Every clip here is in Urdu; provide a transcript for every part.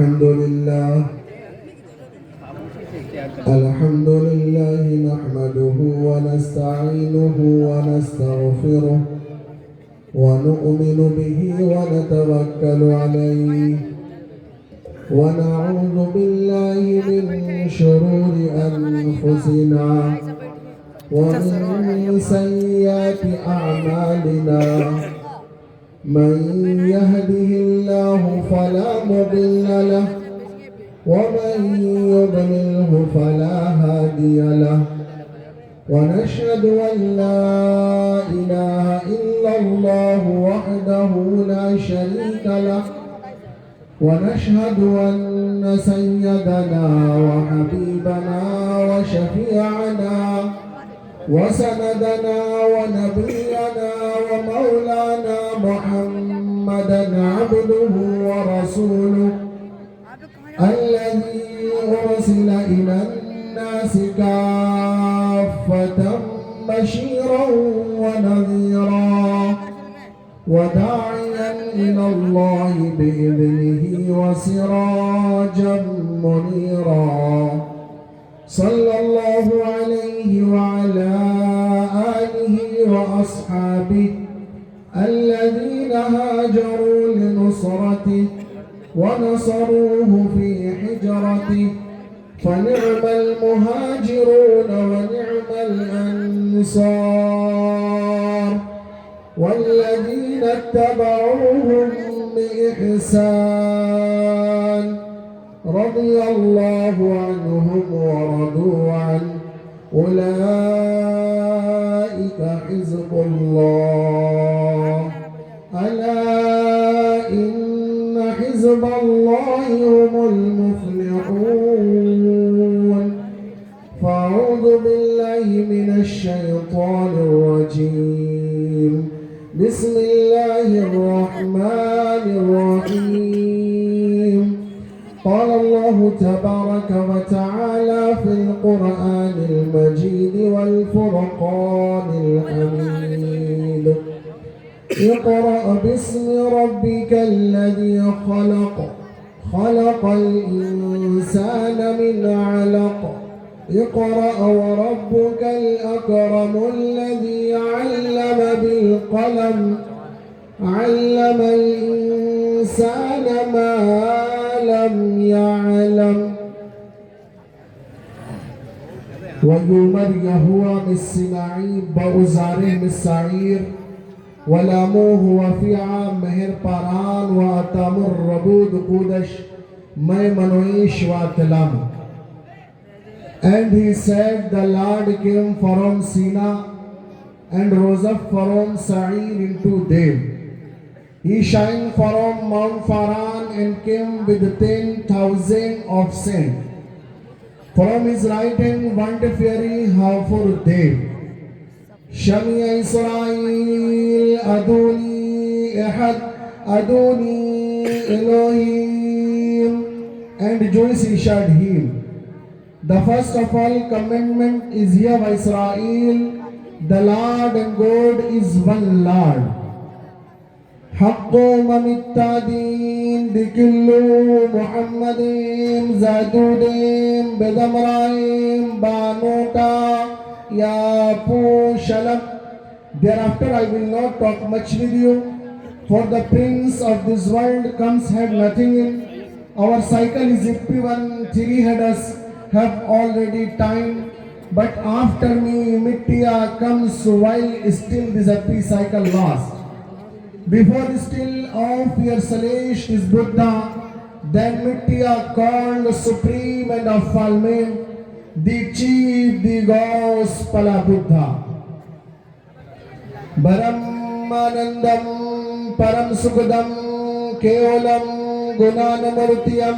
الحمد لله نحمده ونستعينه ونستغفره ونؤمن به ونتوكل عليه ونعوذ بالله من شرور أنفسنا ومن سيئات أعمالنا من يهده الله فلا مضل له ومن يضلله فلا هادي له ونشهد أن لا إله إلا الله وحده لا شريك له ونشهد أن سيدنا وحبيبنا وشفيعنا وسندنا ونبينا ومولانا محمدا عبده ورسوله الذي أرسل إلى الناس كافة بشيرا ونذيرا وداعيا إلى الله بإذنه وسراجا منيرا صلى الله عليه وعلى آله وأصحابه الذين هاجروا لنصرته ونصروه في حجرته فنعم المهاجرون ونعم الأنصار والذين اتبعوهم بإحسان رضي الله عنهم ورضوا عنه أولئك حزب الله ألا إن حزب الله هم المفلحون فأعوذ بالله من الشيطان الرجيم بسم الله الرحمن الرحيم قال الله تبارك وتعالى في القرآن المجيد والفرقان الحميد اقرأ باسم ربك الذي خلق خلق الإنسان من علق اقرأ وربك الأكرم الذي علم بالقلم علم الإنسان ما لم يعلم ويومر يهوى بالسماعي بأزاره بالسعير ولاموه وفيعا مهر پاران واتامر ربود قودش میں منویش واتلام. And he said, the Lord came from Sinai and rose up from Sa'ir into them. He shined from Mount Faran and came with 10,000 of sand. From his right hand went a fiery for them. Shami Israel Adoni Ehad Adoni Elohim, and Joyce issued him. The first of all commandment is here by Israel, the Lord and God is one Lord. Haqqo mamittadin dikillu Muhammadim zadudim bedamraim banuta ya pushalam. Thereafter I will not talk much with you, for the prince of this world comes had nothing in. Our cycle is Ippivan, three headers have already time, but after me Mittiya comes while still this happy cycle lasts. Before the still of your Salesh is Buddha, then Mittiya called supreme and of all men, the chief, the Gospala Buddha. Brahmanandam Param Sukadam Keolam Gunanamurtiyam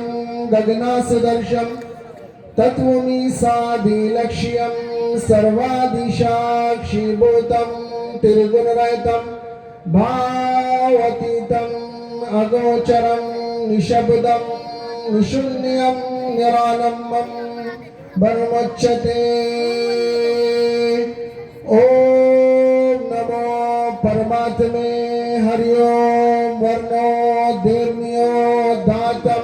Gaganasadarsham Tatvami Sadi Lakshiyam Sarvadishakshi Bhutam Tirgunaraitam Bhavatitam Agocharam Nishabdam Nishunyam Niranamam Barmachate. Om Namo Paramatme Hari Om Varno Devnyo Datam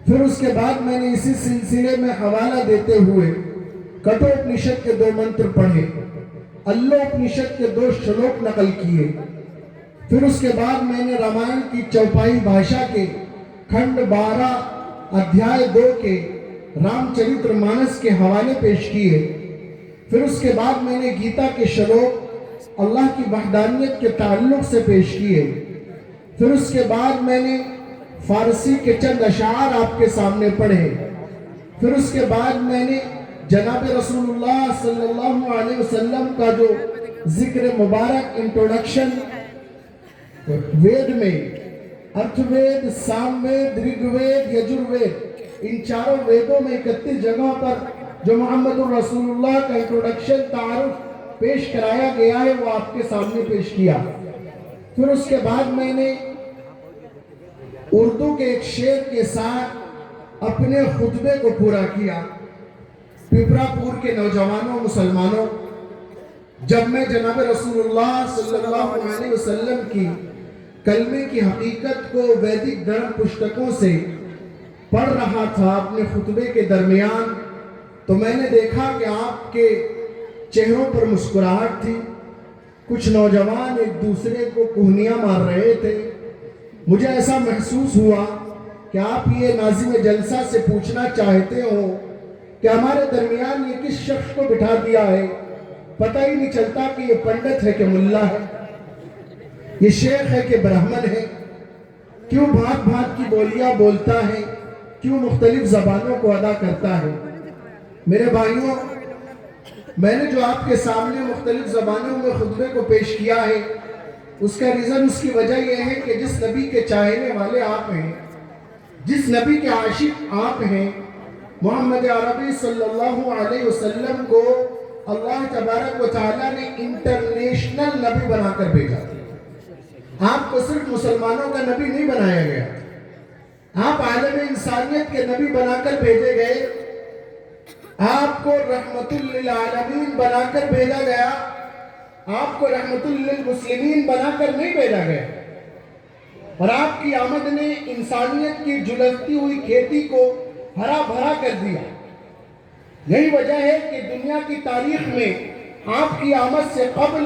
پھر اس کے بعد میں نے اسی سلسلے میں حوالہ دیتے ہوئے کٹوپنشد کے 2 منتر پڑھے، اللوپنشد کے 2 شلوک نقل کیے۔ پھر اس کے بعد میں نے رامائن کی چوپائی بھاشا کے کھنڈ 12 ادھیائے 2 کے رام چرتر مانس کے حوالے پیش کیے۔ پھر اس کے بعد میں نے گیتا کے شلوک اللہ کی وحدانیت کے تعلق سے پیش کیے۔ پھر اس کے بعد میں نے فارسی کے چند اشعار آپ کے سامنے پڑھے۔ پھر اس کے بعد میں نے جناب رسول اللہ صلی اللہ علیہ وسلم کا جو ذکر مبارک انٹروڈکشن وید میں، ارتھ وید، سام وید، رگ وید، یجر وید، ان چاروں ویدوں میں 31 جگہوں پر جو محمد الرسول اللہ کا انٹروڈکشن تعارف پیش کرایا گیا ہے وہ آپ کے سامنے پیش کیا۔ پھر اس کے بعد میں نے اردو کے ایک شعر کے ساتھ اپنے خطبے کو پورا کیا۔ پپرا پور کے نوجوانوں مسلمانوں، جب میں جناب رسول اللہ صلی اللہ علیہ وسلم کی کلمے کی حقیقت کو ویدک دھرم پشتکوں سے پڑھ رہا تھا اپنے خطبے کے درمیان، تو میں نے دیکھا کہ آپ کے چہروں پر مسکراہٹ تھی۔ کچھ نوجوان ایک دوسرے کو کوہنیاں مار رہے تھے۔ مجھے ایسا محسوس ہوا کہ آپ یہ ناظم جلسہ سے پوچھنا چاہتے ہو کہ ہمارے درمیان یہ کس شخص کو بٹھا دیا ہے، پتہ ہی نہیں چلتا کہ یہ پنڈت ہے کہ ملا ہے، یہ شیخ ہے کہ برہمن ہے، کیوں بھانت بھانت کی بولیاں بولتا ہے، کیوں مختلف زبانوں کو ادا کرتا ہے۔ میرے بھائیوں، میں نے جو آپ کے سامنے مختلف زبانوں میں خطبے کو پیش کیا ہے، اس کا ریزن، اس کی وجہ یہ ہے کہ جس نبی کے چاہنے والے آپ ہیں، جس نبی کے عاشق آپ ہیں، محمد عربی صلی اللہ علیہ وسلم کو اللہ تبارک و تعالیٰ نے انٹرنیشنل نبی بنا کر بھیجا۔ آپ کو صرف مسلمانوں کا نبی نہیں بنایا گیا، آپ عالم انسانیت کے نبی بنا کر بھیجے گئے، آپ کو رحمت للعالمین بنا کر بھیجا گیا، آپ کو رحمت للمسلمین بنا کر نہیں بھیجا گیا۔ اور آپ کی آمد نے انسانیت کی جلستی ہوئی کھیتی کو ہرا بھرا کر دیا۔ یہی وجہ ہے کہ دنیا کی تاریخ میں آپ کی آمد سے قبل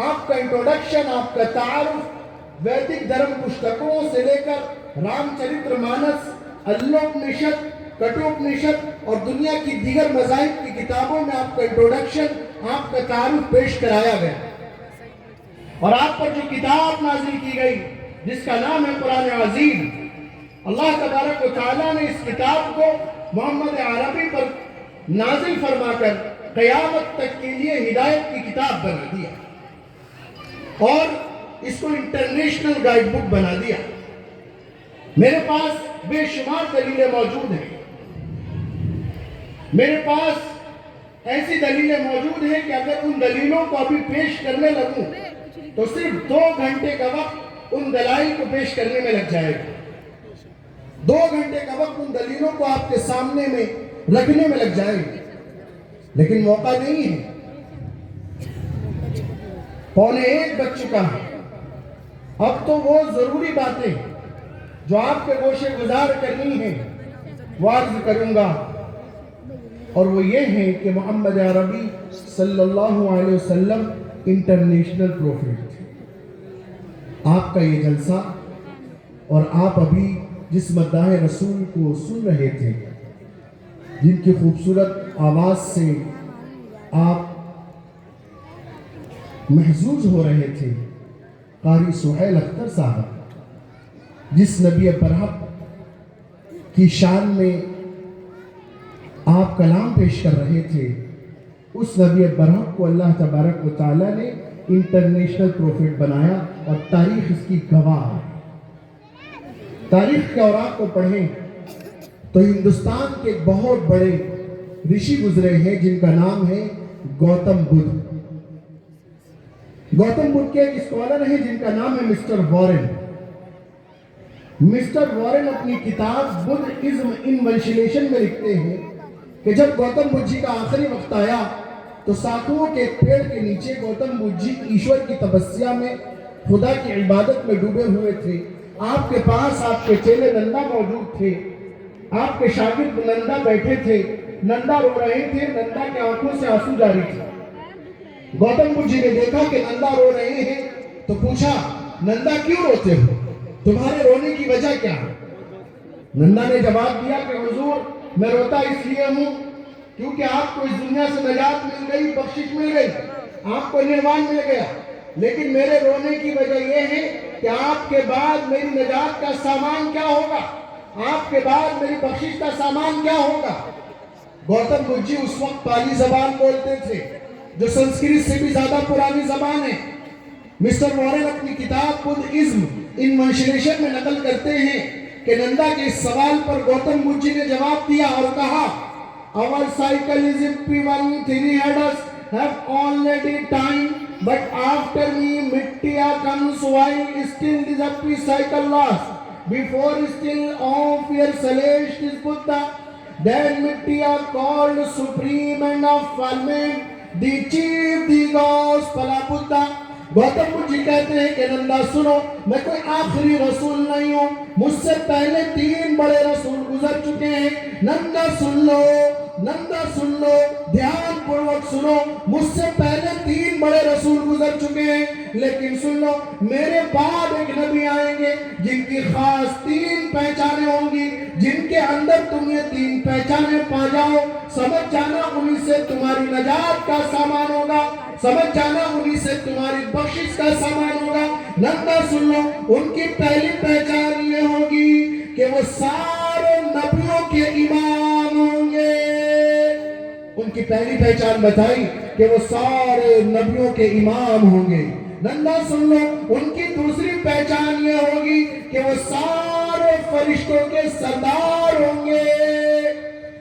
آپ کا انٹروڈکشن، آپ کا تعارف ویدک دھرم پشتکوں سے لے کر رام چرتر مانس، اللوپنشد، کٹوپنشد اور دنیا کی دیگر مذاہب کی کتابوں میں آپ کا انٹروڈکشن، آپ کا تعارف پیش کرایا گیا۔ اور آپ پر جو کتاب نازل کی گئی جس کا نام ہے قرآن عظیم، اللہ تبارک و تعالیٰ نے اس کتاب کو محمد عربی پر نازل فرما کر قیامت تک کے لیے ہدایت کی کتاب بنا دیا اور اس کو انٹرنیشنل گائیڈ بک بنا دیا۔ میرے پاس بے شمار دلیلیں موجود ہیں، میرے پاس ایسی دلیلیں موجود ہیں کہ اگر ان دلیلوں کو ابھی پیش کرنے لگوں تو صرف 2 گھنٹے کا وقت ان دلائل کو پیش کرنے میں لگ جائے گا۔ 2 گھنٹے کا وقت ان دلیلوں کو آپ کے سامنے میں رکھنے میں لگ جائے گا، لیکن موقع نہیں ہے۔ 12:45 بج چکا ہے۔ اب تو وہ ضروری باتیں جو آپ کے گوشے گزار کرنی ہیں وہ عرض کروں گا، اور وہ یہ ہے کہ محمد عربی صلی اللہ علیہ وسلم انٹرنیشنل پروفیٹ تھے۔ آپ کا یہ جلسہ اور آپ ابھی جس مداح رسول کو سن رہے تھے، جن کی خوبصورت آواز سے آپ محظوظ ہو رہے تھے، قاری سہیل اختر صاحب جس نبی برحق کی شان میں آپ کلام پیش کر رہے تھے، اس نبی برحق کو اللہ تبارک و تعالیٰ نے انٹرنیشنل پروفیٹ بنایا، اور تاریخ اس کی گواہ ہے۔ تاریخ کے اوراق کو پڑھیں تو ہندوستان کے بہت بڑے رشی گزرے ہیں جن کا نام ہے گوتم بدھ۔ گوتم بدھ کے ایک اسکالر ہیں جن کا نام ہے مسٹر وارن۔ مسٹر وارن اپنی کتاب بدھ ازم انونشلیشن میں لکھتے ہیں کہ جب گوتم بدھ جی کا آخری وقت آیا تو ساتھوں کے ایک پیڑ کے نیچے گوتم بدھ جی ایشور کی تپسیا میں، خدا کی عبادت میں ڈوبے ہوئے تھے۔ آپ کے پاس آپ کے چیلے نندا موجود تھے۔ آپ کے شاگرد نندا بیٹھے تھے، نندا رو رہے تھے، نندا کے آنکھوں سے آنسو جاری تھے۔ گوتم بدھ جی نے دیکھا کہ نندا رو رہے ہیں تو پوچھا نندا کیوں روتے ہو؟ تمہارے رونے کی وجہ کیا ہے؟ نندا نے جواب دیا کہ حضور میں روتا اس لیے ہوں کیونکہ آپ کو اس دنیا سے نجات مل گئی، بخشش مل گئی، آپ کو نروان مل گیا، لیکن میرے رونے کی وجہ یہ ہے کہ آپ کے بعد میری نجات کا سامان کیا ہوگا، آپ کے بعد میری بخشش کا سامان کیا ہوگا۔ گوتم بدھ جی اس وقت پالی زبان بولتے تھے جو سنسکرت سے بھی زیادہ پرانی زبان ہے۔ مسٹر وارن اپنی کتاب بدھزم ان منشلیشن میں نقل کرتے ہیں کہ نندا کے اس سوال پر گوتم بدھ جی نے جواب دیا اور کہا our cycle is P1 three headers have already time but after me Mitya comes while still is a P cycle last before still of your celeste is Buddha then Mitya called supreme and of firmament the chief the gospel of Buddha۔ Gautam بدھ جی کہتے ہیں کہ نندا سنو میں کوئی آخری رسول نہیں ہوں، مجھ سے پہلے 3 بڑے رسول گزر چکے ہیں۔ نندا سن لو، نندا سن لو، دھیان پوروک سنو، مجھ سے پہلے 3 بڑے رسول گزر چکے ہیں، لیکن سن لو میرے بعد ایک نبی آئیں گے جن کی خاص 3 پہچانیں ہوں گی، جن کے اندر تم یہ 3 پہچانیں پا جاؤ، سمجھ جانا انہی سے تمہاری نجات کا سامان ہوگا، سمجھ جانا انہی سے تمہاری بخشش کا سامان ہوگا۔ نندا سن لو، ان کی پہلی پہچان یہ ہوگی کہ وہ سارے نبیوں کے امام ہوں گے۔ ان کی پہلی پہچان بتائی کہ وہ سارے نبیوں کے امام ہوں گے۔ نندا سن لو، ان کی دوسری پہچان یہ ہوگی کہ وہ سارے فرشتوں کے سردار ہوں گے۔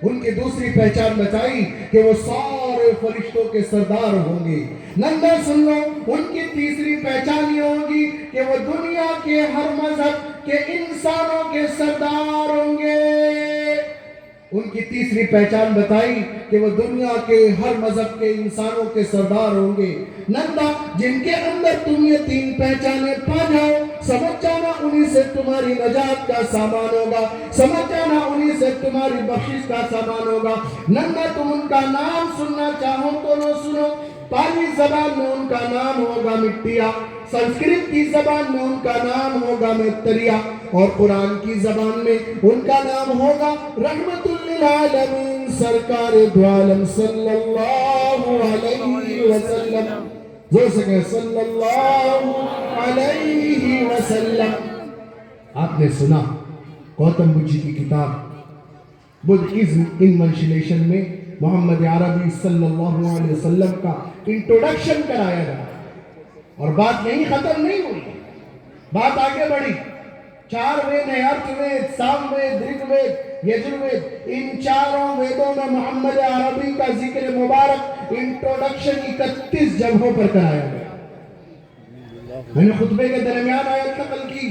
ان کی دوسری پہچان بتائی کہ وہ سارے فرشتوں کے سردار ہوں گے۔ نندا سن لو، ان کی تیسری پہچان یہ ہوگی کہ وہ دنیا کے ہر مذہب کے انسانوں کے سردار ہوں گے۔ ان کی تیسری پہچان بتائی کہ وہ دنیا کے ہر مذہب کے انسانوں کے سردار ہوں گے۔ نندا جن کے اندر تم یہ 3 پہچانیں پا جاؤ، سمجھ جانا انہی سے تمہاری نجات کا سامان ہوگا، سمجھ جانا انہی سے تمہاری بخشش کا سامان ہوگا۔ نندا تم ان کا نام سننا چاہو تو نہ سنو، پالی زبان میں ان کا نام ہوگا مٹیا، سنسکرت کی زبان میں ان کا نام ہوگا میتریہ، اور قرآن کی زبان میں ان کا نام ہوگا رحمت للعالمین سرکار دو عالم صلی اللہ علیہ وسلم۔ زور سے کہیں صلی اللہ علیہ وسلم۔ آپ نے سنا گوتم بدھ جی کی کتاب بدھزم ان منشلیشن میں محمد عربی صلی اللہ علیہ وسلم کا انٹروڈکشن کرایا گیا، اور بات یہیں ختم نہیں ہوئی، بات آگے بڑھی۔ 4 وید ہیں، ارتھ وید، سام وید، رگ وید، یجروید، ان 4 ویدوں میں محمد عربی کا ذکر مبارک انٹروڈکشن 31 جگہوں پر کرایا گیا۔ میں نے خطبے کے درمیان آیت نقل کی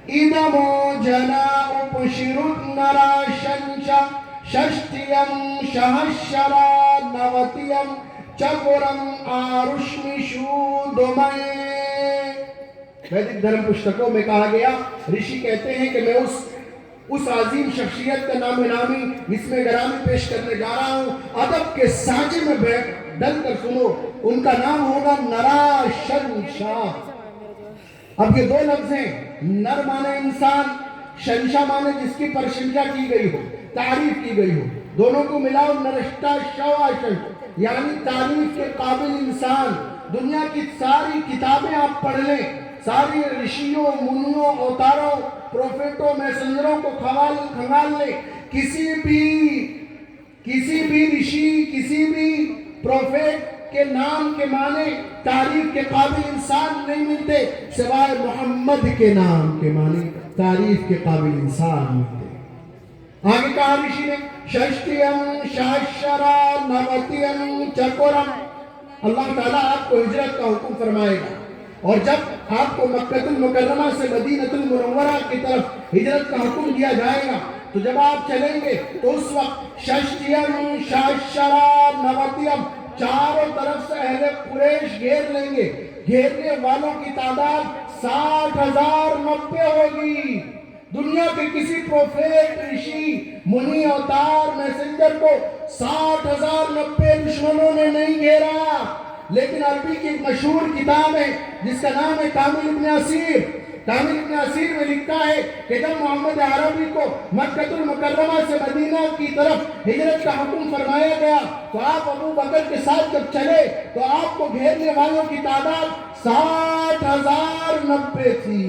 اِدَمُ جَنَا اُپْشِرُتْ نَرَا شَنْشَ شَشْتِيَمْ شَهَشَّرَا نَوَتِيَمْ چَقُرَمْ آرُشْمِشُودُمَئے۔ ویدک دھرم پشتکوں میں کہا گیا، رشی کہتے ہیں کہ میں اس عظیم شخصیت کا نام نامی اس میں گرامی پیش کرنے جا رہا ہوں، ادب کے سانچے میں بیٹھ ڈل کر سنو، ان کا نام ہوگا نرا شنشاہ۔ اب یہ 2 لفظ ہیں، نر مانے انسان، شنشا مانے جس کی پرشنشا کی گئی ہو، تعریف کی گئی ہو، دونوں کو ملاؤ نرشتہ شواشن، یعنی تعریف کے قابل انسان۔ دنیا کی ساری کتابیں آپ پڑھ لیں، ساری رشیوں، منیوں، اوتاروں، پروفیٹوں، میسنجروں کو کھنگال لیں، کسی بھی رشی، کسی بھی پروفیٹ کے نام کے معنی تعریف کے قابل انسان نہیں ملتے، سوائے محمد کے نام کے معنی تعریف کے قابل انسان ملتے۔ آگے کہا رشی نے ششتیم شاشرا نوتیم چکورم، اللہ تعالیٰ آپ کو ہجرت کا حکم فرمائے گا، اور جب آپ کو مکہ المکرمہ سے مدینہ المنورہ کی طرف ہجرت کا حکم دیا جائے گا تو جب آپ چلیں گے تو اس وقت ششتیم شاشرا نوتیم، چاروں طرف سے اہل قریش گھیر لیں گے، گھیرنے والوں کی تعداد 60,090 ہوگی۔ دنیا کے کسی پروفیٹ، رشی، منی، اوتار، میسنجر کو 60,090 دشمنوں نے نہیں گھیرا، لیکن عربی کی ایک مشہور کتاب ہے جس کا نام ہے کامل ابن اسیر۔ کامل ابن اسیر میں لکھا ہے کہ جب محمد عربی کو مکہ المکرمہ سے مدینہ کی طرف ہجرت کا حکم فرمایا گیا تو آپ ابو بکر کے ساتھ جب چلے تو آپ کو گھیرنے والوں کی تعداد 60,090 تھی۔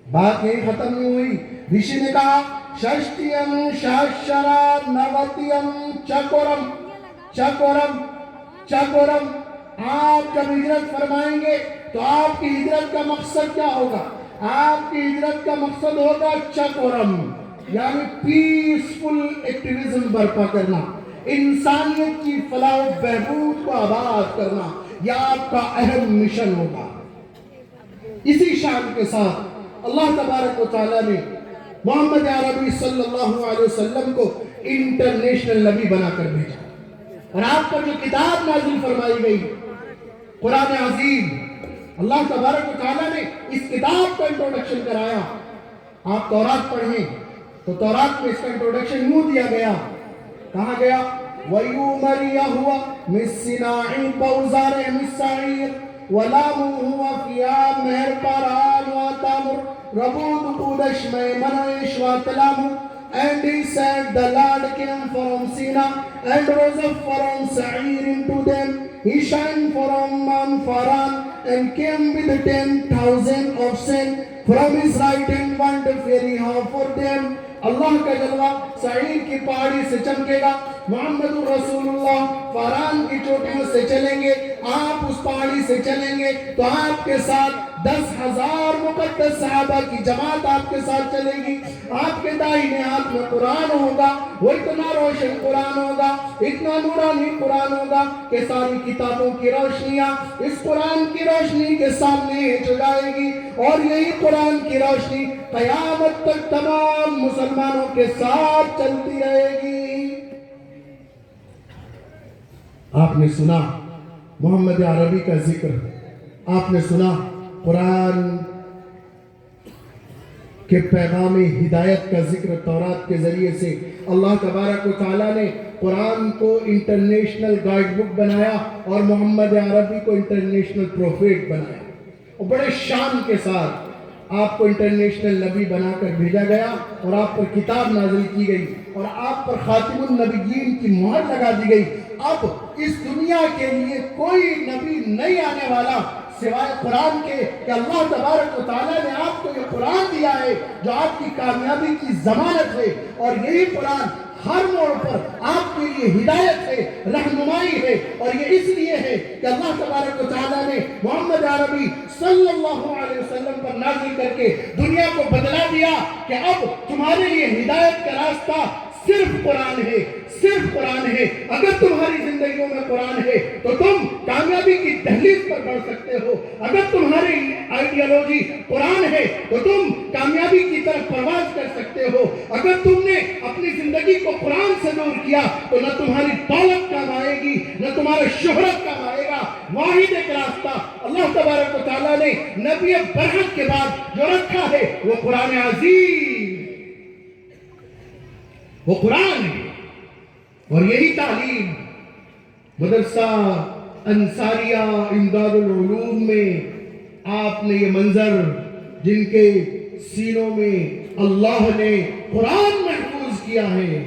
بات یہی ختم نہیں ہوئی، رشی نے کہا ششتیم شاشرا نوتیم چکورم چکورم چکورم، آپ جب ہجرت فرمائیں گے تو آپ کی ہجرت کا مقصد کیا ہوگا؟ آپ کی ہجرت کا مقصد ہوگا چکورم، یعنی پیسفل ایکٹیویزم برپا کرنا، انسانیت کی فلاح و بہبود کو آباد کرنا، یہ آپ کا اہم مشن ہوگا۔ اسی شان کے ساتھ اللہ تبارک و تعالیٰ نے محمد عربی صلی اللہ علیہ وسلم کو انٹرنیشنل نبی بنا کر بھیجا، اور آپ پر جو کتاب نازل فرمائی گئی قرآن عظیم، اللہ تبارک و تعالیٰ نے اس کتاب کا انٹروڈکشن کرایا۔ آپ تورات پڑھیں تو تورات میں اس کا انٹروڈکشن یوں دیا گیا، کہا گیا وَيُومَرْ يَهُوَ مِسِّنَاعِ بَوْزَارِ مِسَّعِيرِ وَلَامُ هُوَ فِيَا مَهْرْ پَرَان وَاتَامُرْ رَبُودُ قُودَشْ مَيْمَنَوِشْ وَاتَلَامُ And he said, the Lord came from Sinai and rose up from Seir into them. He shined from Mount Paran and came with 10,000 oxen from his right hand, one to ferry half for them. اللہ کا جلوہ سعیر کی پہاڑی سے چمکے گا، محمد رسول اللہ فاران کی چوٹیوں سے چلیں گے، آپ اس پہاڑی سے چلیں گے تو آپ کے ساتھ 10,000 مقدس صحابہ کی جماعت آپ کے ساتھ چلے گی، آپ کے دائیں ہاتھ میں قرآن ہوگا، وہ اتنا روشن قرآن ہوگا، اتنا نورانی قرآن ہوگا کہ ساری کتابوں کی روشنیاں اس قرآن کی روشنی کے سامنے ہٹ جائے گی، اور یہی قرآن کی روشنی قیامت تک تمام مسلمانوں کے ساتھ چلتی رہے گی۔ آپ نے سنا محمد عربی کا ذکر، آپ نے سنا قرآن کے پیغام ہدایت کا ذکر تورات کے ذریعے سے۔ اللہ تبارک و تعالیٰ نے قرآن کو انٹرنیشنل گائیڈ بک بنایا اور محمد عربی کو انٹرنیشنل پروفیٹ بنایا، اور بڑے شان کے ساتھ آپ کو انٹرنیشنل نبی بنا کر بھیجا گیا، اور آپ پر کتاب نازل کی گئی، اور آپ پر خاتم النبیین کی مہر لگا دی گئی۔ اب اس دنیا کے لیے کوئی نبی نہیں آنے والا سوائے قرآن کے، کہ اللہ تبارک و تعالیٰ نے آپ کو یہ قرآن دیا ہے جو آپ کی کامیابی کی ضمانت ہے، اور یہی قرآن ہر موڑ پر آپ کے لیے ہدایت ہے، رہنمائی ہے، اور یہ اس لیے ہے کہ اللہ تبارک و تعالیٰ نے محمد عربی صلی اللہ علیہ وسلم پر نازل کر کے دنیا کو بدلا دیا کہ اب تمہارے لیے ہدایت کا راستہ صرف قرآن ہے، صرف قرآن ہے۔ اگر تمہاری زندگیوں میں قرآن ہے تو تم کامیابی کی دہلیز پر بڑھ سکتے ہو، اگر تمہاری آئیڈیالوجی قرآن ہے تو تم کامیابی کی طرف پرواز کر سکتے ہو، اگر تم نے اپنی زندگی کو قرآن سے دور کیا تو نہ تمہاری دولت کام آئے گی، نہ تمہارا شہرت کام آئے گا۔ واحد ایک راستہ اللہ تبارک و تعالیٰ نے نبی برحق کے بعد جو رکھا ہے وہ قرآن عظیم، وہ قرآن ہے، اور یہی تعلیم مدرسہ انصاریہ امداد العلوم میں آپ نے یہ منظر جن کے سینوں میں اللہ نے قرآن محفوظ کیا ہے،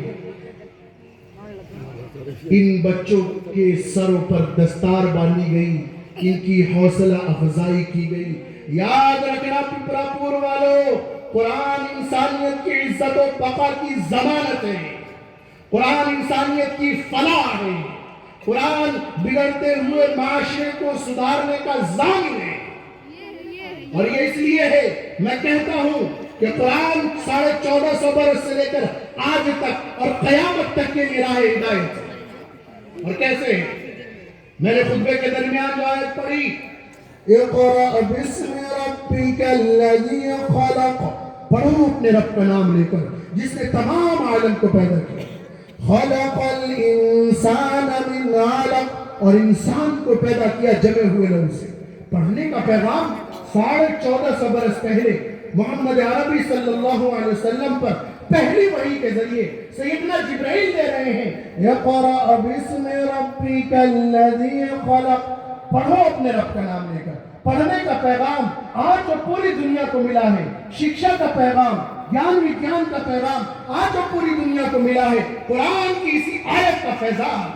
ان بچوں کے سروں پر دستار باندھی گئی، ان کی حوصلہ افزائی کی گئی۔ یاد رکھنا پپرا پور والوں، قرآن انسانیت کی عزت و بقا کی ضمانت ہے، قرآن انسانیت کی فلاح ہے، قرآن بگڑتے ہوئے معاشرے کو سدھارنے کا ضامن ہے، اور یہ اس لیے ہے میں کہتا ہوں کہ قرآن 1450 برس سے لے کر آج تک اور قیامت تک کے لیے راہ ہدایت ہے۔ اور کیسے ہے؟ میں نے خطبے کے درمیان جو آیت پڑھی، اقرأ بسم ربک الذی خلق، پڑھو اپنے رب کا نام لے کر جس نے تمام عالم کو پیدا کیا، خلق الانسان من علق، اور انسان کو پیدا کیا جمے ہوئے لہو سے۔ پڑھنے کا پیغام 1450 برس پہلے محمد عربی صلی اللہ علیہ وسلم پر پہلی وحی کے ذریعے سیدنا جبرائیل دے رہے ہیں اقرأ باسم ربک الذی خلق، پڑھو اپنے رب کا نام لے کر۔ پڑھنے کا پیغام آج جو پوری دنیا کو ملا ہے، شکشا کا پیغام، گیان وگیان کا پیغام آج جو پوری دنیا کو ملا ہے، قرآن کی اسی آیت کا فیضان۔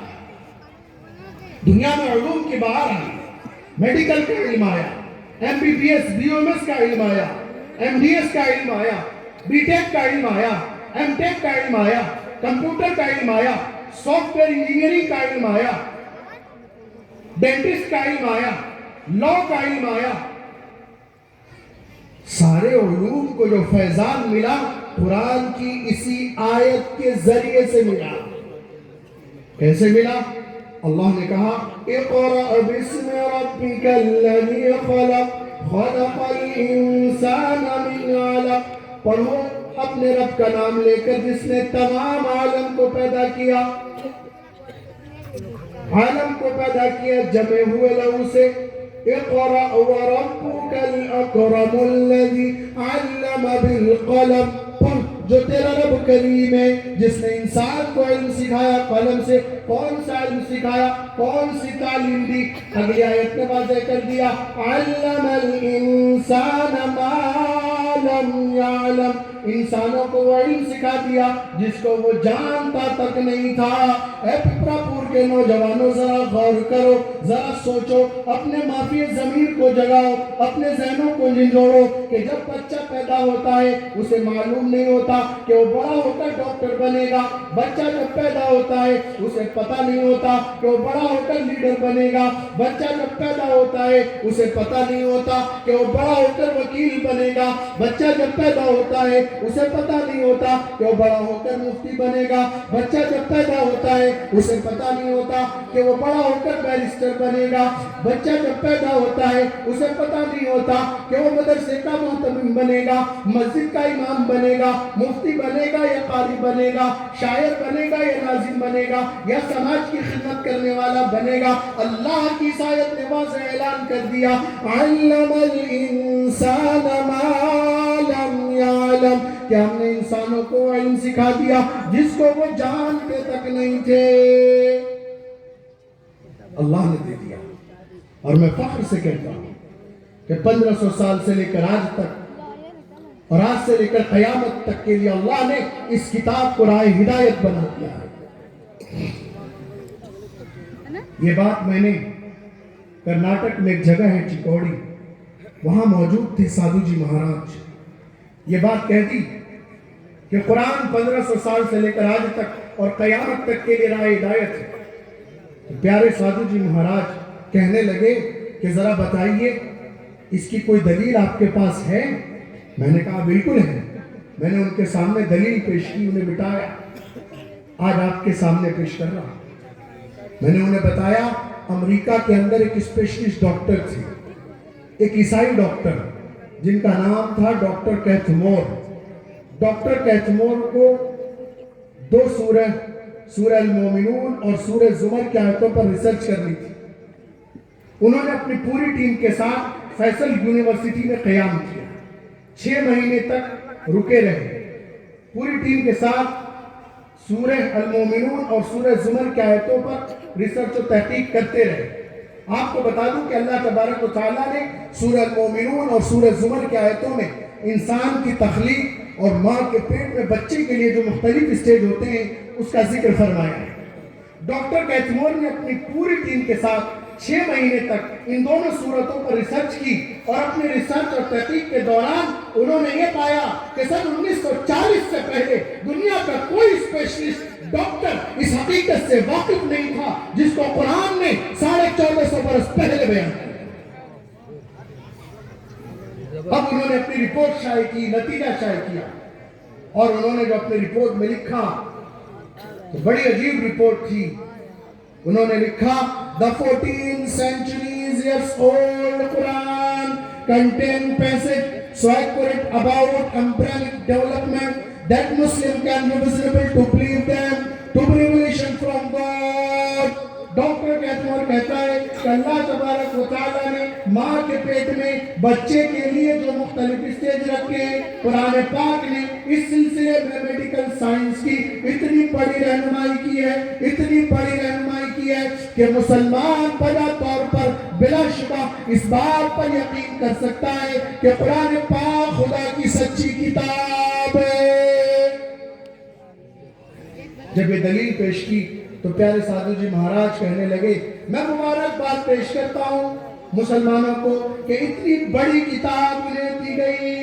دنیا میں علوم کی بہار آئی، میڈیکل کا علم آیا، M B B S B M S کا علم آیا، ایم ڈی ایس کا علم آیا، بی ٹیک کا علم آیا، ایم ٹیک کا علم آیا، کمپیوٹر کا علم آیا، سافٹ ویئر انجینئرنگ کا علم آیا، ڈینٹسٹ کا علم آیا، لا کا علم آیا۔ سارے علوم کو جو فیضان ملا قرآن کی اسی آیت کے ذریعے سے ملا۔ کیسے ملا؟ اللہ نے کہا اقرأ باسم ربک الذی خلق خلق الانسان من علق، پڑھو اپنے رب کا نام لے کر جس نے تمام عالم کو پیدا کیا، عالم کو پیدا کیا جمع ہوئے لہو سے۔ اقرأ وربک الاکرم الذی علم بالقلم، پڑھ جو تیرا رب کریم ہے جس نے انسان کو علم سکھایا قلم سے۔ کون سا علم سکھایا؟ کون سی تعلیم دی؟ اگلی آیت نے واضح کر دیا علم الانسان ما لم یعلم، انسانوں کو وہ علم سکھا دیا جس کو وہ جانتا تک نہیں تھا۔ اے پپرا پور کے نوجوانوں ذرا غور کرو، ذرا سوچو، اپنے معافی ضمیر کو جگاؤ، اپنے ذہنوں کو جھنجھوڑو کہ جب بچہ پیدا ہوتا ہے اسے معلوم نہیں ہوتا کہ وہ بڑا ہو کر ڈاکٹر بنے گا۔ بچہ جب پیدا ہوتا ہے اسے پتہ نہیں ہوتا کہ وہ بڑا ہو کر لیڈر بنے گا۔ بچہ جب پیدا ہوتا ہے اسے پتہ نہیں ہوتا کہ وہ بڑا ہو کر وکیل بنے گا۔ بچہ جب پیدا ہوتا ہے اسے پتہ نہیں ہوتا کہ وہ بڑا ہو کر مفتی بنے گا۔ بچہ جب پیدا ہوتا ہے اسے پتہ نہیں ہوتا کہ وہ بڑا ہو کر بیرسٹر بنے گا۔ بچہ جب پیدا ہوتا ہے اسے پتہ نہیں ہوتا کہ وہ مدرسے کا محتمم بنے گا، مسجد کا امام بنے گا، مفتی بنے گا یا قاری بنے گا، شاعر بنے گا یا ناظم بنے گا یا سماج کی خدمت کرنے والا بنے گا۔ اللہ کی آیت نے واضح اعلان کر دیا علم الانسان ما لم یعلم، کہ ہم نے انسانوں کو علم سکھا دیا جس کو وہ جانتے تک نہیں تھے۔ اللہ نے دے دیا، اور میں فخر سے کہتا ہوں کہ 1500 سال سے لے کر آج تک اور آج سے لے کر قیامت تک کے لیے اللہ نے اس کتاب کو راہ ہدایت بنا دیا ہے۔ یہ بات میں نے کرناٹک میں ایک جگہ ہے چکوڑی، وہاں موجود تھے سادھو جی مہاراج، یہ بات کہتی کہ قرآن 1500 سال سے لے کر آج تک اور قیامت تک کے لیے راہ ہدایت ہے۔ تو پیارے سادھو جی مہاراج کہنے لگے کہ ذرا بتائیے اس کی کوئی دلیل آپ کے پاس ہے؟ میں نے کہا بالکل ہے۔ میں نے ان کے سامنے دلیل پیش کی، انہیں بتایا، آج آپ کے سامنے پیش کر رہا۔ میں نے انہیں بتایا امریکہ کے اندر ایک اسپیشلسٹ ڈاکٹر تھے، ایک عیسائی ڈاکٹر جن کا نام تھا ڈاکٹر کیتھ مور۔ ڈاکٹر کیتھ مور کو 2 سورہ المومنون اور سورہ زمر کی آیتوں پر ریسرچ کرنی تھی۔ انہوں نے اپنی پوری ٹیم کے ساتھ فیصل یونیورسٹی میں قیام کیا، 6 مہینے تک رکے رہے، پوری ٹیم کے ساتھ سورہ المومنون اور سورہ زمر کی آیتوں پر ریسرچ و تحقیق کرتے رہے۔ آپ کو بتا دوں کہ اللہ تبارک و تعالیٰ نے سورہ المومنون اور سورہ زمر کی آیتوں میں انسان کی تخلیق اور ماں کے پیٹ میں بچے کے لیے جو مختلف اسٹیج ہوتے ہیں اس کا ذکر فرمایا ہے۔ ڈاکٹر کیتھ مور نے اپنی پوری ٹیم کے ساتھ 6 مہینے تک ان دونوں صورتوں پر ریسرچ کی، اور اپنے ریسرچ اور تحقیق کے دوران انہوں نے یہ پایا کہ سن 1940 سے پہلے دنیا کا کوئی اسپیشلسٹ ڈاکٹر اس حقیقت سے واقف نہیں تھا جس کو قرآن نے 1450 برس پہلے بیان کیا۔ اب انہوں نے اپنی رپورٹ شائع کی، نتیجہ شائع کیا، اور انہوں نے جو اپنی رپورٹ میں لکھا تو بڑی عجیب رپورٹ تھی۔ انہوں نے لکھا The 14 centuries years old Quran contain passage so accurate about embryonic development that Muslim can be reasonable to believe them to be revelation from God۔ Doctor Keith Moore کہتا ہے کہ اللہ تبارک و تعالیٰ نے ماں کے پیٹ میں بچے کے لیے جو مختلف اسٹیج رکھے ہیں، قرآن پاک نے اس سلسلے میں میڈیکل سائنس کی اتنی بڑی رہنمائی کی ہے، اتنی بڑی رہنمائی کی ہے کہ مسلمان بلا طور پر بلا شبہ اس بات پر یقین کر سکتا ہے کہ قرآن پاک خدا کی سچی کتاب ہے۔ جب یہ دلیل پیش کی تو پیارے سادھو جی مہاراج کہنے لگے میں مبارکباد پیش کرتا ہوں مسلمانوں کو کہ اتنی بڑی کتاب انہیں دی گئی۔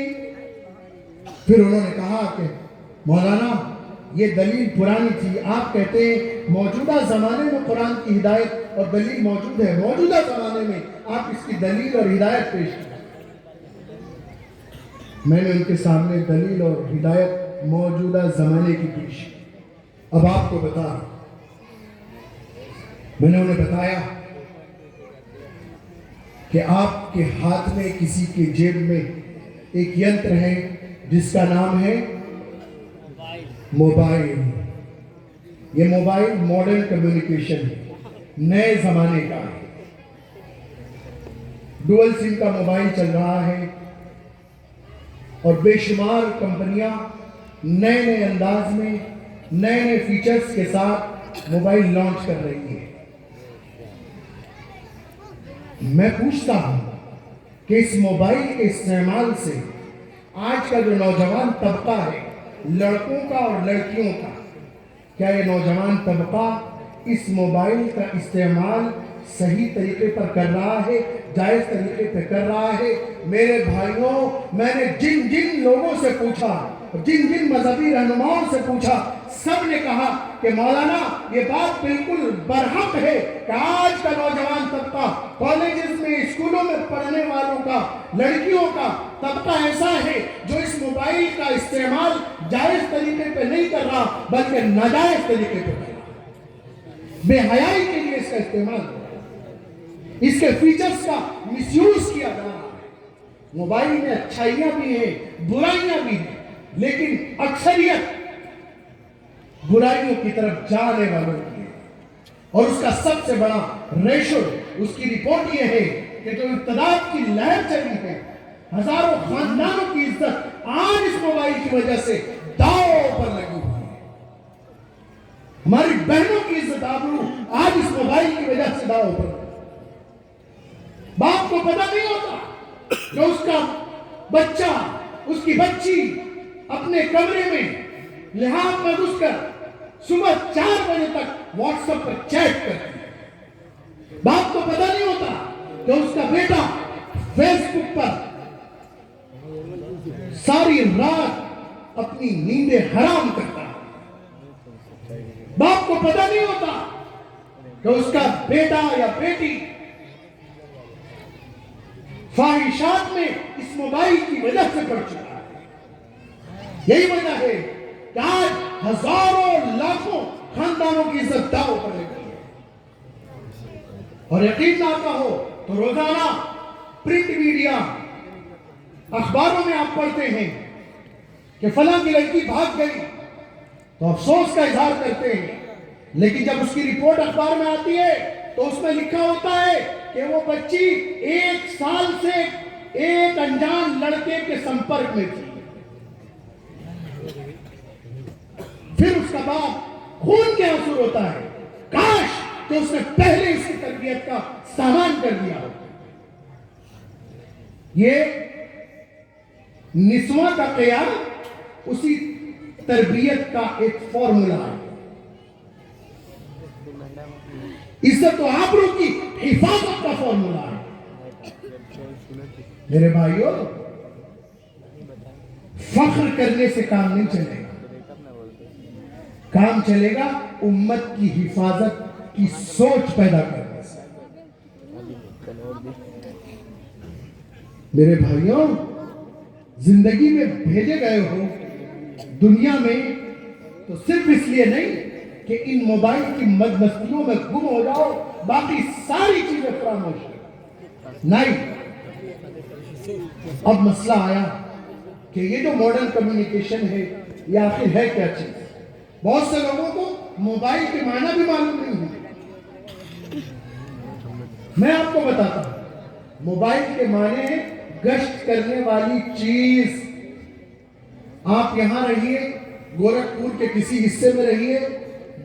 پھر انہوں نے کہا کہ مولانا یہ دلیل پرانی تھی، آپ کہتے ہیں موجودہ زمانے میں قرآن کی ہدایت اور دلیل موجود ہے، موجودہ زمانے میں آپ اس کی دلیل اور ہدایت پیش کی۔ میں نے ان کے سامنے دلیل اور ہدایت موجودہ زمانے کی پیش کی۔ اب آپ کو بتا رہا ہوں، میں نے انہیں بتایا کہ آپ کے ہاتھ میں کسی کے جیب میں ایک ینتر ہے جس کا نام ہے موبائل۔ یہ موبائل ماڈرن کمیونیکیشن نئے زمانے کا ہے، ڈوئل سم کا موبائل چل رہا ہے اور بے شمار کمپنیاں نئے نئے انداز میں نئے نئے فیچرز کے ساتھ موبائل لانچ کر رہی ہے۔ میں پوچھتا ہوں کہ اس موبائل کے استعمال سے آج کا جو نوجوان طبقہ ہے، لڑکوں کا اور لڑکیوں کا، کیا یہ نوجوان طبقہ اس موبائل کا استعمال صحیح طریقے پر کر رہا ہے، جائز طریقے پر کر رہا ہے؟ میرے بھائیوں، میں نے جن جن لوگوں سے پوچھا، جن جن مذہبی رہنماؤں سے پوچھا، سب نے کہا کہ مولانا یہ بات بالکل برحق ہے کہ آج کا نوجوان طبقہ کالجز میں، اسکولوں میں پڑھنے والوں کا، لڑکیوں کا طبقہ ایسا ہے جو اس موبائل کا استعمال جائز طریقے پہ نہیں کر رہا بلکہ ناجائز طریقے پہ کر رہا، بے حیائی کے لیے اس کا استعمال کر رہا، اس کے فیچرز کا مس یوز کیا جا رہا ہے۔ موبائل میں اچھائیاں بھی ہیں، برائیاں بھی ہیں، لیکن اکثریت برائیوں کی طرف جانے والوں کی ہے، اور اس کا سب سے بڑا ریشو، اس کی رپورٹ یہ ہے کہ جو ارتداد کی لہر چلی ہے، ہزاروں خاندانوں کی عزت آج اس موبائل کی وجہ سے داؤ پر لگی ہوئی ہے۔ ہماری بہنوں کی عزت آبرو آج اس موبائل کی وجہ سے داؤ پر لگی۔ باپ کو پتہ نہیں ہوتا کہ اس کا بچہ، اس کی بچی اپنے کمرے میں لحاظ میں گھس کر صبح 4 بجے تک واٹس ایپ پر چیٹ کرتی ہے۔ باپ کو پتہ نہیں ہوتا کہ اس کا بیٹا فیس بک پر ساری رات اپنی نیندیں حرام کرتا ہے۔ باپ کو پتہ نہیں ہوتا کہ اس کا بیٹا یا بیٹی فاحشات میں اس موبائل کی وجہ سے پڑ چکا ہے۔ یہی وجہ ہے کہ آج ہزاروں لاکھوں خاندانوں کی عزت داؤ پر لگی ہے۔ اور یقین نہ آتا ہو تو روزانہ پرنٹ میڈیا، اخباروں میں آپ پڑھتے ہیں کہ فلاں کی لڑکی بھاگ گئی تو افسوس کا اظہار کرتے ہیں، لیکن جب اس کی رپورٹ اخبار میں آتی ہے تو اس میں لکھا ہوتا ہے کہ وہ بچی 1 سال سے ایک انجان لڑکے کے سمپرک میں تھی۔ پھر اس کا باپ خون کے آنسو ہوتا ہے، کاش کہ اس نے پہلے اس کی تربیت کا سامان کر دیا ہو۔ یہ نسواں کا قیام اسی تربیت کا ایک فارمولا ہے۔ عزت و آبرو کی حفاظت کا فارمولا ہے۔ میرے بھائیوں، فخر کرنے سے کام نہیں چلے گا، کام چلے گا امت کی حفاظت کی سوچ پیدا کرنے سے۔ میرے بھائیوں، زندگی میں بھیجے گئے ہو دنیا میں تو صرف اس لیے نہیں کہ ان موبائل کی مدمستیوں میں گم ہو جاؤ، باقی ساری چیزیں فراموش کرو، نہیں۔ اب مسئلہ آیا کہ یہ جو ماڈرن کمیونیکیشن ہے یہ آخر ہے کیا چیز؟ بہت سے لوگوں کو موبائل کے معنی بھی معلوم نہیں ہے۔ میں آپ کو بتاتا ہوں، موبائل کے معنی ہے گشت کرنے والی چیز. آپ یہاں رہیے, گورکھپور کے کسی حصے میں رہیے,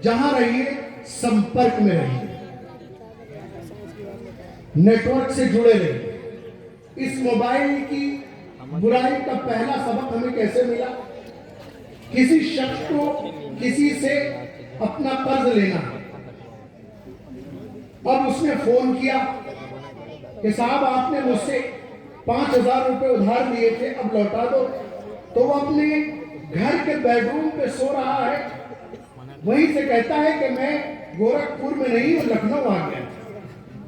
جہاں رہیے سمپرک میں رہیے, نیٹ ورک سے جڑے رہیے. اس موبائل کی برائی کا پہلا سبق ہمیں کیسے ملا؟ کسی شخص کو کسی سے اپنا قرض لینا. اب اس نے فون کیا کہ صاحب آپ نے مجھ سے 5,000 روپے ادھار لیے تھے, اب لوٹا دو. تو وہ اپنے گھر کے بیڈ روم پہ سو رہا ہے, وہیں سے کہتا ہے کہ میں گورکھپور میں نہیں ہوں, لکھنؤ آ گیا.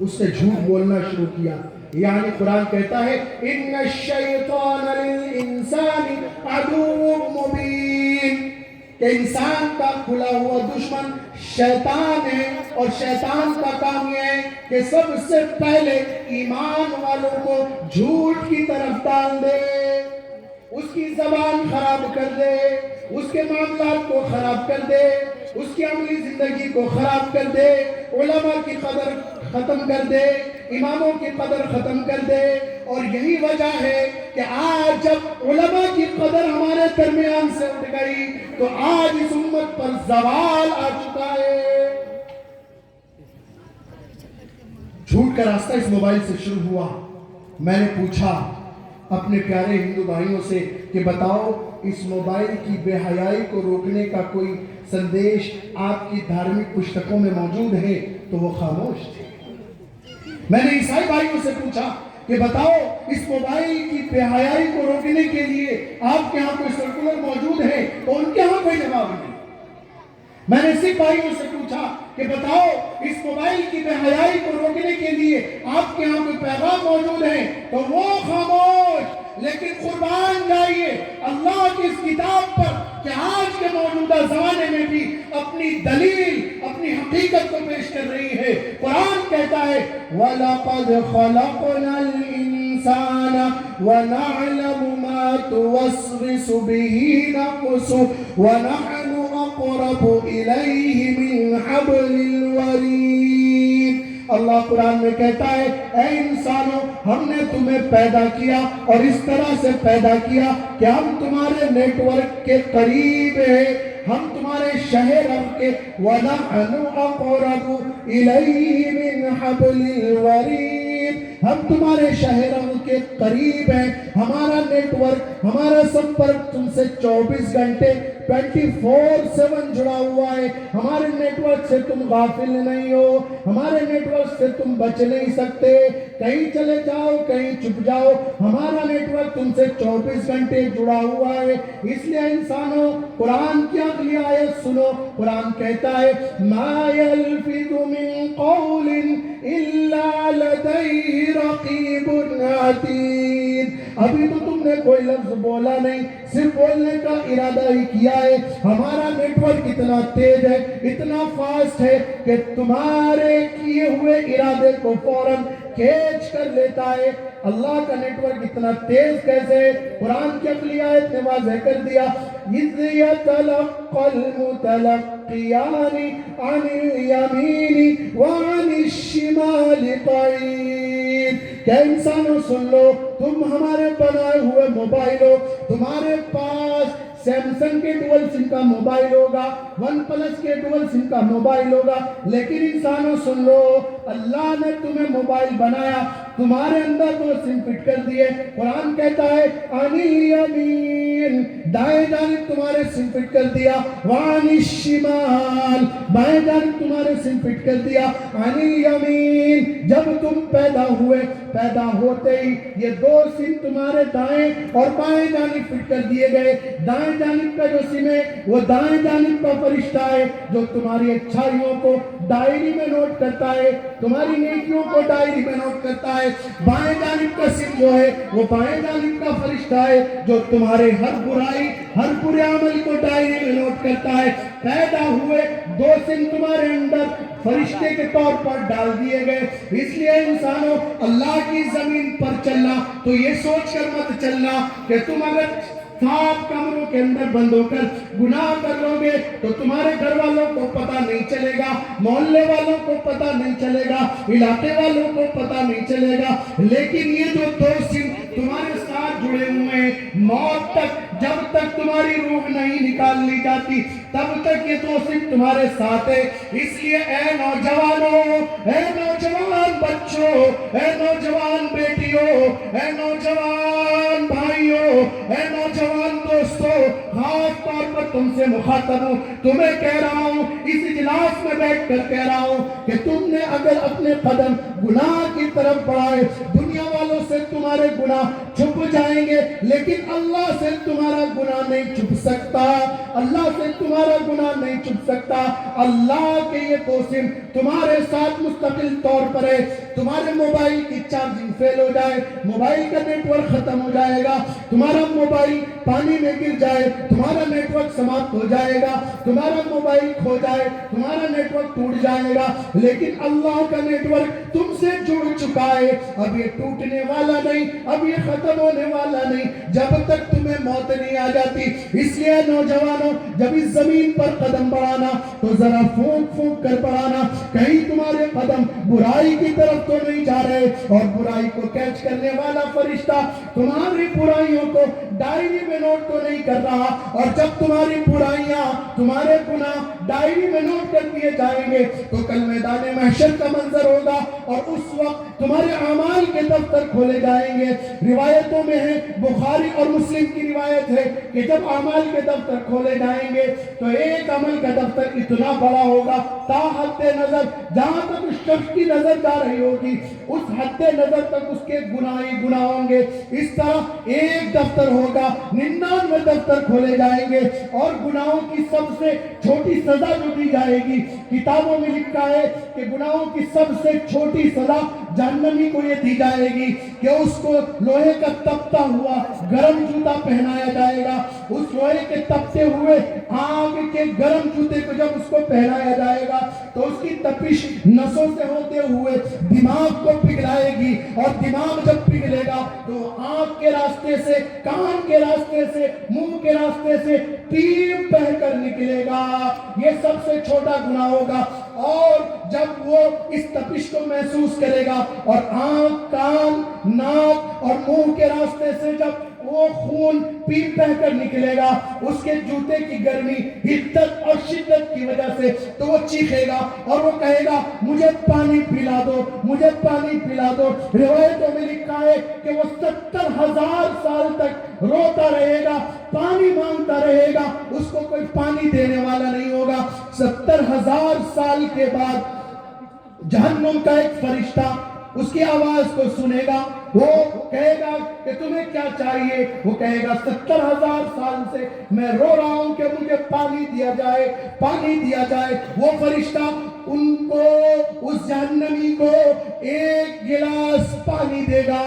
اس نے جھوٹ بولنا شروع کیا. یعنی قرآن کہتا ہے ان الشیطان للانسان عدو مبین, کہ انسان کا کھلا ہوا دشمن شیطان ہے, اور شیطان کا کام یہ ہے کہ سب سے پہلے ایمان والوں کو جھوٹ کی طرف ڈال دے, اس کی زبان خراب کر دے, اس کے معاملات کو خراب کر دے, اس کی عملی زندگی کو خراب کر دے, علماء کی قدر ختم کر دے, اماموں کی قدر ختم کر دے. اور یہی وجہ ہے کہ آج جب علماء کی قدر ہمارے درمیان سے اٹھ گئی تو آج اس امت پر زوال آ چکا ہے. جھوٹ کا راستہ اس موبائل سے شروع ہوا. میں نے پوچھا اپنے پیارے ہندو بھائیوں سے کہ بتاؤ اس موبائل کی بے حیائی کو روکنے کا کوئی سندیش آپ کی دھارمک پستکوں میں موجود ہے؟ تو وہ خاموش تھے. میں نے عیسائی بھائیوں سے پوچھا کہ بتاؤ اس موبائل کی بے حیائی کو روکنے کے لیے آپ کے ہاں کوئی سرکولر موجود ہے؟ تو ان کے ہاں کوئی جواب نہیں. میں نے سکھ بھائیوں سے پوچھا کہ بتاؤ اس موبائل کی بے حیائی کو روکنے کے لیے آپ کے ہاں کوئی پیغام موجود ہے؟ تو وہ خاموش. لیکن قربان جائیے اللہ کی اس کتاب پر کہ آج کے موجودہ زمانے میں بھی اپنی دلیل, اپنی حقیقت کو پیش کر رہی ہے. قرآن کہتا ہے وَلَقَدْ خَلَقْنَا الْإِنسَانَ وَنَعْلَمُ مَا تُوَسْوِسُ بِهِ نَفْسُهُ وَنَحْنُ أَقْرَبُ إِلَيْهِ مِنْ حَبْلِ الْوَرِيدِ. اللہ قرآن میں کہتا ہے اے انسانوں, ہم نے تمہیں پیدا کیا اور اس طرح سے پیدا کیا کہ ہم تمہارے نیٹ ورک کے قریب ہیں, ہم تمہارے شہر کے وَنَحْنُ أَقْرَبُ إِلَيْهِ مِنْ حَبْلِ الْوَرِيدِ, ہم تمہارے شہروں کے قریب ہیں. ہمارا نیٹ ورک, ہمارا سمپرک تم سے 24 گھنٹے 24/7 جڑا ہوا ہے. ہمارے نیٹ ورک سے تم غافل نہیں ہو, ہمارے نیٹ ورک سے تم بچ نہیں سکتے. کہیں چلے جاؤ, کہیں چھپ جاؤ, ہمارا نیٹ ورک تم سے 24 گھنٹے جڑا ہوا ہے. اس لیے انسانوں قرآن کی اگلی آیت سنو. قرآن کہتا ہے ما يلفظ من قول الا لديه رقیب عتید. ابھی تو تم نے کوئی لفظ بولا نہیں, صرف بولنے کا ارادہ ہی کیا ہے. ہمارا نیٹ ورک اتنا تیز ہے, اتنا فاسٹ ہے کہ تمہارے کیے ہوئے ارادے کو فوراً کیچ کر لیتا ہے. اللہ کا نیٹ ورک اتنا تیز کیسے ہے؟ قرآن کی اگلی آیت نے واضح کر دیا اِذْ يَتَلَقَّى الْمُتَلَقِّيَانِ عَنِ الْيَمِينِ وَعَنِ الشِّمَالِ قَعِيدٌ. کہ انسانوں سن لو, تم ہمارے بنائے ہوئے موبائل ہو, تمہارے پاس سیمسنگ کے ڈوئل سم کا موبائل ہوگا, ون پلس کے ڈوئل سم کا موبائل ہوگا, لیکن انسانوں سن لو, اللہ نے تمہیں موبائل بنایا, تمہارے اندر دو سم فٹ کر دیے. قرآن کہتا ہے عن الیمین, دائیں جانب تمہارے سم فٹ کر دیا, وعن الشمال, بائیں جانب تمہارے سم فٹ کر دیا. عن الیمین, جب تم پیدا ہوئے, پیدا ہوتے ہی یہ دو سم تمہارے دائیں اور بائیں جانب فٹ کر دیے گئے. دائیں جانب کا جو سم ہے وہ دائیں جانب کا فرشتہ ہے جو تمہاری اچھائیوں کو ڈائری میں نوٹ کرتا ہے, تمہاری نیکیوں کو ڈائری میں نوٹ کرتا ہے. بائیں جانب کا سم جو ہے وہ بائیں جانب کا فرشتہ ہے جو تمہارے ہر برائی, ہر برے عمل کو ڈائری میں نوٹ کرتا ہے. پیدا ہوئے دو سم تمہارے اندر فرشتے کے طور پر ڈال دیے گئے. اس لیے انسانوں اللہ کی زمین پر چلنا تو یہ سوچ کر مت چلنا کہ تم اگر 7 کمروں کے اندر بند ہو کر گناہ کر لو گے تو تمہارے گھر والوں کو پتہ پتہ نہیں چلے گا, محلے والوں کو پتہ نہیں چلے گا, علاقے والوں کو پتہ نہیں چلے گا, لیکن یہ جو دو سم تمہارے ساتھ جڑے ہوئے ہیں, موت تک, جب تک تمہاری روح نہیں نکال لی جاتی تب تک یہ دو سم تمہارے ساتھ ہے. اس لیے اے نوجوانوں, اے نوجوان بچوں, اے نوجوان بیٹیوں, اے نوجوان بھائیوں, اے نوجوان دوستوں, خاص طور پر تم سے مخاطب ہوں, تمہیں کہہ رہا ہوں, اس اجلاس میں بیٹھ کر کہہ رہا ہوں کہ تم نے اگر اپنے قدم گناہ کی طرف بڑھائے, دنیا والوں سے تمہارے گناہ چھپ جائیں گے, لیکن اللہ سے تمہارا گناہ نہیں چھپ سکتا, اللہ سے تمہارا گناہ نہیں چھپ سکتا. اللہ کے یہ دو سم تمہارے ساتھ مستقل طور پر ہے. تمہارے موبائل کی چارجنگ فیل ہو جائے, موبائل کا نیٹ ورک ختم ہو جائے گا, تمہارا موبائل پانی میں گر جائے, تمہارا نیٹ ورک سماپت ہو جائے گا, تمہارا موبائل کھو جائے, تمہارا نیٹ ورک ٹوٹ جائے گا, لیکن اللہ کا نیٹ ورک تم سے جڑ چکا ہے. اب یہ ٹوٹنے والا نہیں, اب یہ ختم ہونے والا نہیں جب تک تمہیں موت نہیں آ جاتی. اس لیے نوجوانوں, جب اس زمین پر قدم بڑھانا تو ذرا پھونک پھونک کر بڑھانا, کہیں تمہارے قدم برائی کی طرف تو نہیں جا رہے, اور برائی کو کیچ کرنے والا فرشتہ تمہاری برائیوں کو ڈائری میں نوٹ تو نہیں کر رہا, اور جب تمہاری برائیاں, تمہارے گناہ ڈائری میں نوٹ کر دیے جائیں گے تو کل میدان محشر کا منظر ہوگا, اور اس وقت تمہارے اعمال کے دفتر کھولے جائیں گے. روایتوں میں ہے, بخاری اور مسلم کی روایت ہے کہ جب اعمال کے دفتر کھولے جائیں گے تو ایک عمل کا دفتر اتنا بڑا ہوگا تا حد نظر, جہاں تک اس شخص کی نظر جا رہی ہوگی اس حد نظر تک اس کے گناہ ہی گناہ ہوں گے. اس طرح ایک دفتر ہوگا, 99 دفتر کھولے جائیں گے, اور گناہوں کی سب سے چھوٹی سزا جو دی جائے گی, کتابوں میں لکھا ہے کہ گناہوں کی سب سے چھوٹی سزا جہنمی کو یہ دی جائے گی کہ اس کو لوہے کا تپتا ہوا گرم جوتا پہنایا جائے گا. اس لوہے کے تپتے ہوئے آگ کے گرم جوتے کو جب اس کو پہنایا جائے گا تو اس کی تپش نسوں سے ہوتے ہوئے دماغ کو پگھلائے گی, اور دماغ جب پگھلے گا تو آنکھ کے راستے سے, کان کے راستے سے, منہ کے راستے سے پیپ بہہ کر نکلے گا. یہ سب سے چھوٹا گناہ ہوگا, اور جب وہ اس تپش کو محسوس کرے گا اور آنکھ, کان, ناک اور منہ کے راستے سے جب وہ خون پیپ بہہ کر نکلے گا اس کے جوتے کی گرمی, حدت اور شدت کی وجہ سے, تو وہ چیخے گا اور وہ کہے گا مجھے پانی پلا دو, مجھے پانی پلا دو. روایتوں میں لکھا ہے کہ وہ 70,000 سال تک روتا رہے گا, پانی مانگتا رہے گا, اس کو کوئی پانی دینے والا نہیں ہوگا. 70,000 سال کے بعد جہنم کا ایک فرشتہ اس کی آواز کو سنے گا, وہ کہے گا کہ تمہیں کیا چاہیے, وہ کہے گا 70,000 سال سے میں رو رہا ہوں کہ مجھے پانی دیا جائے, پانی دیا جائے. وہ فرشتہ ان کو, اس جہنمی کو ایک گلاس پانی دے گا,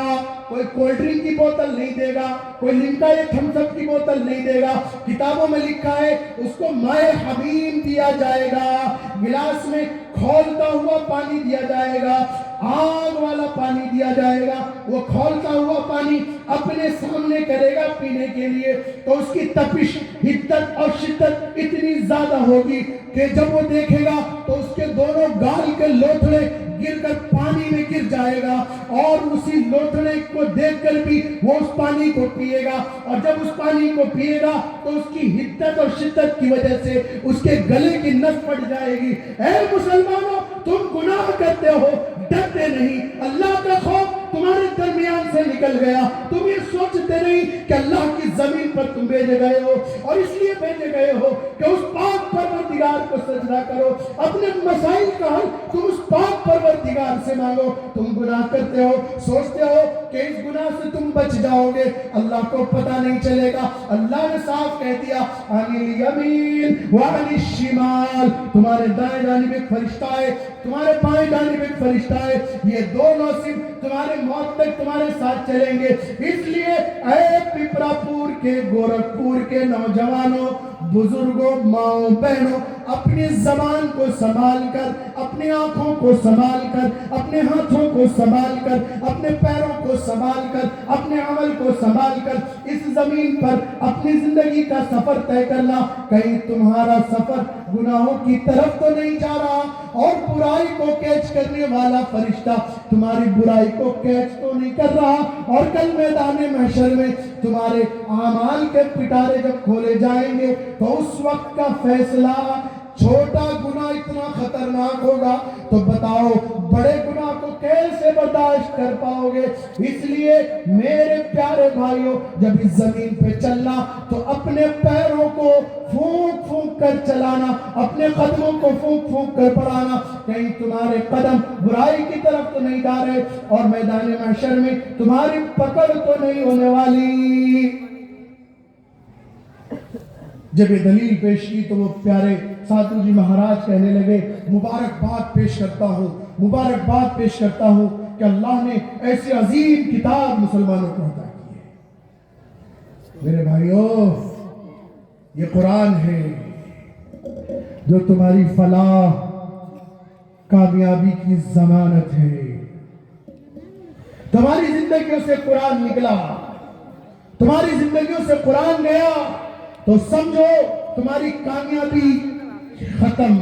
کوئی کولڈ ڈرنک کی بوتل نہیں دے گا, کوئی لمکا یا تھمس اپ کی بوتل نہیں دے گا. کتابوں میں لکھا ہے اس کو مائے حمیم دیا جائے گا, گلاس میں کھولتا ہوا پانی دیا جائے گا, آگ والا پانی دیا جائے گا. وہ کھولتا ہوا پانی اپنے سامنے کرے گا پینے کے لیے تو اس کی تپش, حدت اور شدت اتنی زیادہ ہوگی کہ جب وہ دیکھے گا تو اس کے دونوں گال کے لوتھڑے گر کر پانی میں گر جائے گا, اور اسی لوتھڑے کو دیکھ کر بھی وہ اس پانی کو پیے گا, اور جب اس پانی کو پیے گا تو اس کی حدت اور شدت کی وجہ سے اس کے گلے کی نس پھٹ جائے گی. اے مسلمانوں, تم گناہ کرتے ہو, ڈرتے نہیں, اللہ کا خوف تمہارے درمیان سے نکل گیا, تم یہ سوچتے نہیں کہ اللہ کی زمین پر تم بھیجے گئے ہو, اور اس لیے بھیجے گئے ہو کہ اس پاک پروردگار کو سجدہ کرو, اپنے مسائل کا حل تم اس پاک پروردگار سے مانگو. تم گناہ کرتے ہو, سوچتے ہو کہ اس گناہ سے تم بچ جاؤ گے, اللہ کو پتہ نہیں چلے گا. اللہ نے صاف کہہ دیا عن الیمین وعن الشمال, تمہارے دائیں جانب ایک فرشتہ ہے, تمہارے بائیں جانب ایک فرشتہ ہے, یہ دونوں صرف تمہارے موت تک تمہارے ساتھ چلیں گے. اس لیے اے پپرا پور کے, گورکھپور کے نوجوانوں, بزرگوں, ماؤں, بہنوں, اپنی زبان کو سنبھال کر، اپنی آنکھوں کو سنبھال کر، اپنے ہاتھوں کو سنبھال کر، اپنے پیروں کو سنبھال کر، اپنے عمل کو سنبھال کر اس زمین پر اپنی زندگی کا سفر طے کرنا۔ کہیں تمہارا سفر گناہوں کی طرف تو نہیں جا رہا، اور برائی کو کیچ کرنے والا فرشتہ تمہاری برائی کو کیچ تو نہیں کر رہا، اور کل میدان محشر میں تمہارے اعمال کے پٹارے جب کھولے جائیں گے تو اس وقت کا فیصلہ چھوٹا گناہ اتنا خطرناک ہوگا تو بتاؤ بڑے گناہ کو کیسے برداشت کر پاؤ گے؟ اس لیے میرے پیارے بھائیوں، جب اس زمین پہ چلنا تو اپنے پیروں کو پھونک پھونک کر چلانا، اپنے قدموں کو پھونک پھونک کر بڑھانا، کہیں تمہارے قدم برائی کی طرف تو نہیں جا رہے اور میدان محشر میں تمہاری پکڑ تو نہیں ہونے والی۔ جب یہ دلیل پیش کی تو وہ پیارے سادھو جی مہاراج کہنے لگے، مبارکباد پیش کرتا ہوں، مبارکباد پیش کرتا ہوں کہ اللہ نے ایسی عظیم کتاب مسلمانوں کو عطا کی ہے۔ میرے بھائیوں، یہ قرآن ہے جو تمہاری فلاح کامیابی کی ضمانت ہے۔ تمہاری زندگیوں سے قرآن نکلا، تمہاری زندگیوں سے قرآن گیا تو سمجھو تمہاری کامیابی ختم۔